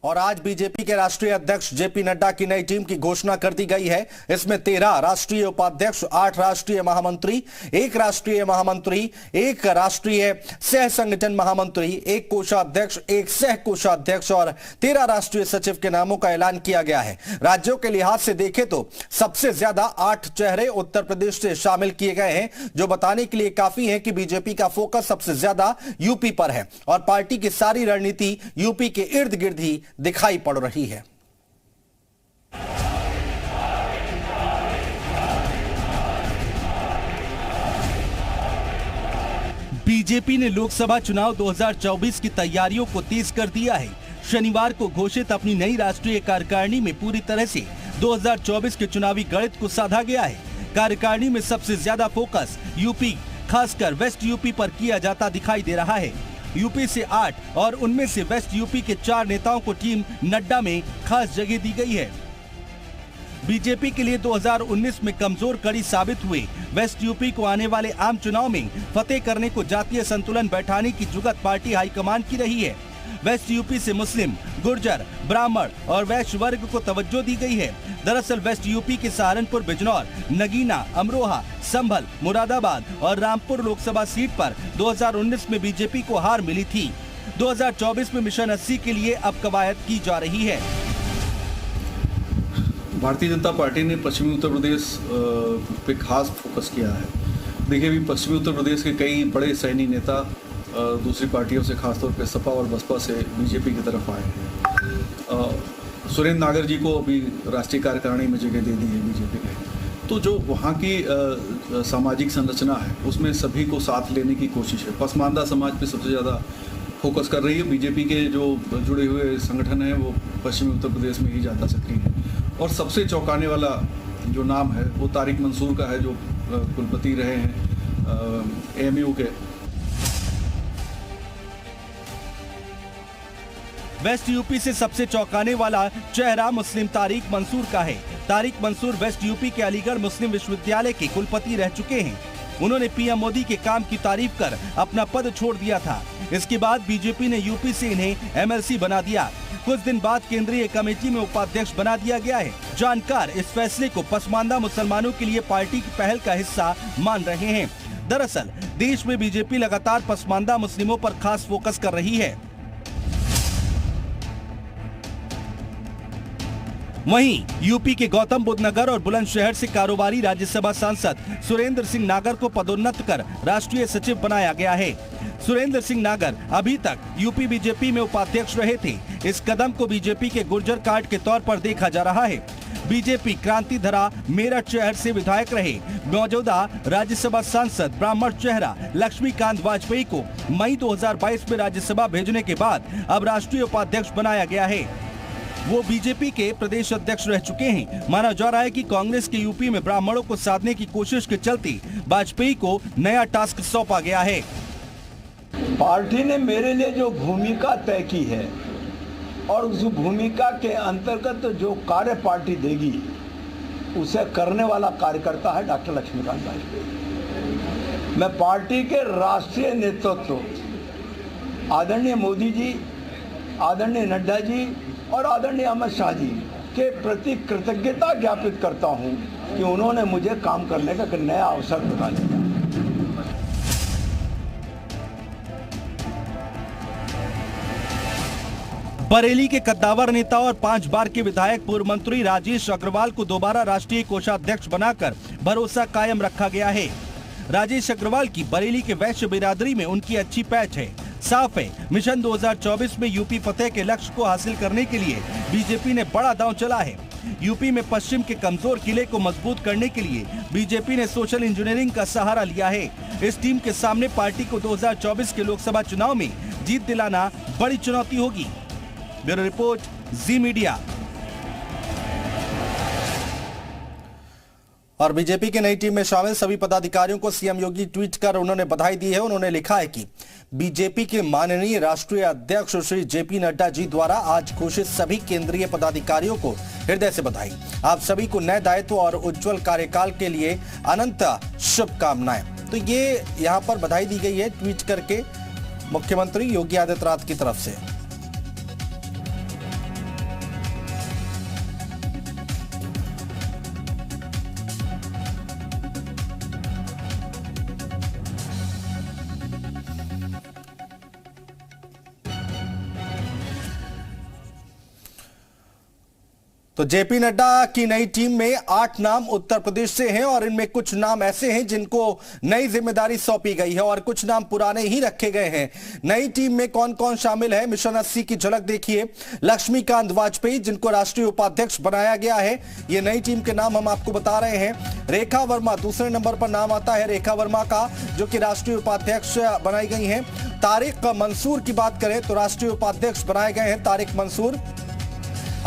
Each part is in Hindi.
और आज बीजेपी के राष्ट्रीय अध्यक्ष जेपी नड्डा की नई टीम की घोषणा कर दी गई है। इसमें 13 राष्ट्रीय उपाध्यक्ष, 8 राष्ट्रीय महामंत्री, 1 राष्ट्रीय महामंत्री, 1 राष्ट्रीय सह संगठन महामंत्री, 1 कोषाध्यक्ष, 1 सह कोषाध्यक्ष और 13 राष्ट्रीय सचिव के नामों का ऐलान किया गया है। राज्यों के लिहाज से देखें तो सबसे ज्यादा 8 चेहरे उत्तर प्रदेश से शामिल किए गए हैं, जो बताने के लिए काफी है कि बीजेपी का फोकस सबसे ज्यादा यूपी पर है और पार्टी की सारी रणनीति यूपी के इर्द गिर्द ही दिखाई पड़ रही है। बीजेपी ने लोकसभा चुनाव 2024 की तैयारियों को तेज कर दिया है। शनिवार को घोषित अपनी नई राष्ट्रीय कार्यकारिणी में पूरी तरह से 2024 के चुनावी गणित को साधा गया है। कार्यकारिणी में सबसे ज्यादा फोकस यूपी, खासकर वेस्ट यूपी पर किया जाता दिखाई दे रहा है। यूपी से 8 और उनमें से वेस्ट यूपी के 4 नेताओं को टीम नड्डा में खास जगह दी गई है। बीजेपी के लिए 2019 में कमजोर कड़ी साबित हुए वेस्ट यूपी को आने वाले आम चुनाव में फतेह करने को जातीय संतुलन बैठाने की जुगत पार्टी हाईकमान की रही है। वेस्ट यूपी से मुस्लिम, गुर्जर, ब्राह्मण और वैश्य वर्ग को तवज्जो दी गई है। दरअसल वेस्ट यूपी के सहारनपुर, बिजनौर, नगीना, अमरोहा, संभल, मुरादाबाद और रामपुर लोकसभा सीट पर 2019 में बीजेपी को हार मिली थी। 2024 में मिशन 80 के लिए अब कवायद की जा रही है। भारतीय जनता पार्टी ने पश्चिमी उत्तर प्रदेश पे खास फोकस किया है। देखिए, अभी पश्चिमी उत्तर प्रदेश के कई बड़े सैनी नेता दूसरी पार्टियों से, खासतौर पे सपा और बसपा से बीजेपी की तरफ आए हैं। सुरेंद्र नागर जी को अभी राष्ट्रीय कार्यकारिणी में जगह दे दी है बीजेपी ने। तो जो वहाँ की सामाजिक संरचना है उसमें सभी को साथ लेने की कोशिश है। पसमानदा समाज पे सबसे ज़्यादा फोकस कर रही है। बीजेपी के जो जुड़े हुए संगठन हैं वो पश्चिमी उत्तर प्रदेश में ही ज़्यादा सक्रिय है। और सबसे चौंकाने वाला जो नाम है वो तारिक मंसूर का है, जो कुलपति रहे हैं AMU के। वेस्ट यूपी से सबसे चौंकाने वाला चेहरा मुस्लिम तारिक मंसूर का है। तारिक मंसूर वेस्ट यूपी के अलीगढ़ मुस्लिम विश्वविद्यालय के कुलपति रह चुके हैं। उन्होंने पीएम मोदी के काम की तारीफ कर अपना पद छोड़ दिया था। इसके बाद बीजेपी ने यूपी से इन्हें MLC बना दिया। कुछ दिन बाद केंद्रीय कमेटी में उपाध्यक्ष बना दिया गया है। जानकार इस फैसले को पसमानदा मुसलमानों के लिए पार्टी की पहल का हिस्सा मान रहे हैं। दरअसल देश में बीजेपी लगातार पसमानदा मुस्लिमों पर खास फोकस कर रही है। वहीं यूपी के गौतम बुद्ध नगर और बुलंदशहर से कारोबारी राज्यसभा सांसद सुरेंद्र सिंह नागर को पदोन्नत कर राष्ट्रीय सचिव बनाया गया है। सुरेंद्र सिंह नागर अभी तक यूपी बीजेपी में उपाध्यक्ष रहे थे। इस कदम को बीजेपी के गुर्जर कार्ड के तौर पर देखा जा रहा है। बीजेपी क्रांति धरा मेरठ शहर से विधायक रहे मौजूदा राज्यसभा सांसद ब्राह्मण चेहरा लक्ष्मीकांत वाजपेयी को मई 2022 में राज्यसभा भेजने के बाद अब राष्ट्रीय उपाध्यक्ष बनाया गया है। वो बीजेपी के प्रदेश अध्यक्ष रह चुके हैं। माना जा रहा है कि कांग्रेस के यूपी में ब्राह्मणों को साधने की कोशिश के चलते वाजपेयी को नया टास्क सौंपा गया है। पार्टी ने मेरे लिए जो भूमिका तय की है और उस भूमिका के अंतर्गत जो कार्य पार्टी देगी उसे करने वाला कार्यकर्ता है डॉक्टर लक्ष्मीकांत वाजपेयी। मैं पार्टी के राष्ट्रीय नेतृत्व आदरणीय मोदी जी, आदरणीय नड्डा जी और आदरणीय अमित शाह जी के प्रति कृतज्ञता ज्ञापित करता हूं कि उन्होंने मुझे काम करने का एक नया अवसर प्रदान किया। बरेली के कद्दावर नेता और 5 बार के विधायक पूर्व मंत्री राजेश अग्रवाल को दोबारा राष्ट्रीय कोषाध्यक्ष बनाकर भरोसा कायम रखा गया है। राजेश अग्रवाल की बरेली के वैश्य बिरादरी में उनकी अच्छी पैठ है। साफ है, मिशन 2024 में यूपी फतेह के लक्ष्य को हासिल करने के लिए बीजेपी ने बड़ा दांव चला है। यूपी में पश्चिम के कमजोर किले को मजबूत करने के लिए बीजेपी ने सोशल इंजीनियरिंग का सहारा लिया है। इस टीम के सामने पार्टी को 2024 के लोकसभा चुनाव में जीत दिलाना बड़ी चुनौती होगी। ब्यूरो रिपोर्ट, जी मीडिया। और बीजेपी की नई टीम में शामिल सभी पदाधिकारियों को सीएम योगी ट्वीट कर उन्होंने बधाई दी है। उन्होंने लिखा है कि बीजेपी के माननीय राष्ट्रीय अध्यक्ष श्री जेपी नड्डा जी द्वारा आज घोषित सभी केंद्रीय पदाधिकारियों को हृदय से बधाई। आप सभी को नए दायित्व और उज्जवल कार्यकाल के लिए अनंत शुभकामनाएं। तो ये यहाँ पर बधाई दी गई है ट्वीट करके मुख्यमंत्री योगी आदित्यनाथ की तरफ से। तो जेपी नड्डा की नई टीम में 8 नाम उत्तर प्रदेश से हैं और इनमें कुछ नाम ऐसे हैं जिनको नई जिम्मेदारी सौंपी गई है और कुछ नाम पुराने ही रखे गए हैं। नई टीम में कौन कौन शामिल है, मिशन 80 की झलक देखिए। लक्ष्मीकांत वाजपेयी जिनको राष्ट्रीय उपाध्यक्ष बनाया गया है, ये नई टीम के नाम हम आपको बता रहे हैं। रेखा वर्मा दूसरे नंबर पर नाम आता है रेखा वर्मा का, जो कि राष्ट्रीय उपाध्यक्ष बनाई गई हैं। तारिक मंसूर की बात करें तो राष्ट्रीय उपाध्यक्ष बनाए गए हैं तारिक मंसूर।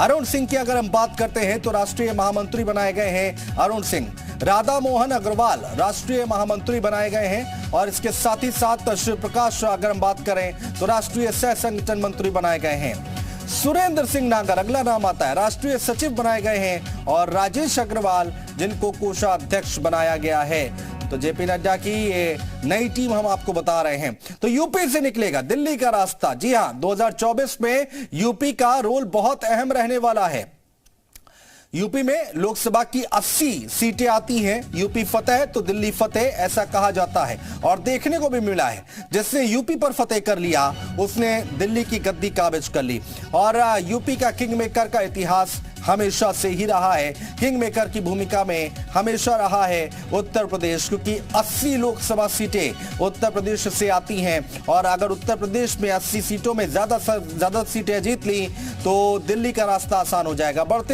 अरुण सिंह की अगर हम बात करते हैं तो राष्ट्रीय महामंत्री बनाए गए हैं अरुण सिंह। राधा मोहन अग्रवाल राष्ट्रीय महामंत्री बनाए गए हैं और इसके साथ ही साथ शिव प्रकाश अगर हम बात करें तो राष्ट्रीय सह संगठन मंत्री बनाए गए हैं। सुरेंद्र सिंह नागर अगला नाम आता है, राष्ट्रीय सचिव बनाए गए हैं और राजेश अग्रवाल जिनको कोषाध्यक्ष बनाया गया है। तो जेपी नड्डा की ये नई टीम हम आपको बता रहे हैं। तो यूपी से निकलेगा दिल्ली का रास्ता। जी हां, 2024 में यूपी का रोल बहुत अहम रहने वाला है। यूपी में लोकसभा की 80 सीटें आती हैं। यूपी फतेह तो दिल्ली फतेह ऐसा कहा जाता है और देखने को भी मिला है, जिसने यूपी पर फतेह कर लिया उसने दिल्ली की गद्दी काबिज कर ली। और यूपी का किंग मेकर का इतिहास हमेशा से ही रहा है। किंग मेकर की भूमिका में हमेशा रहा है उत्तर प्रदेश, क्योंकि 80 लोकसभा सीटें उत्तर प्रदेश से आती हैं और अगर उत्तर प्रदेश में 80 सीटों में ज्यादा सीटें जीत ली तो दिल्ली का रास्ता आसान हो जाएगा। बढ़ते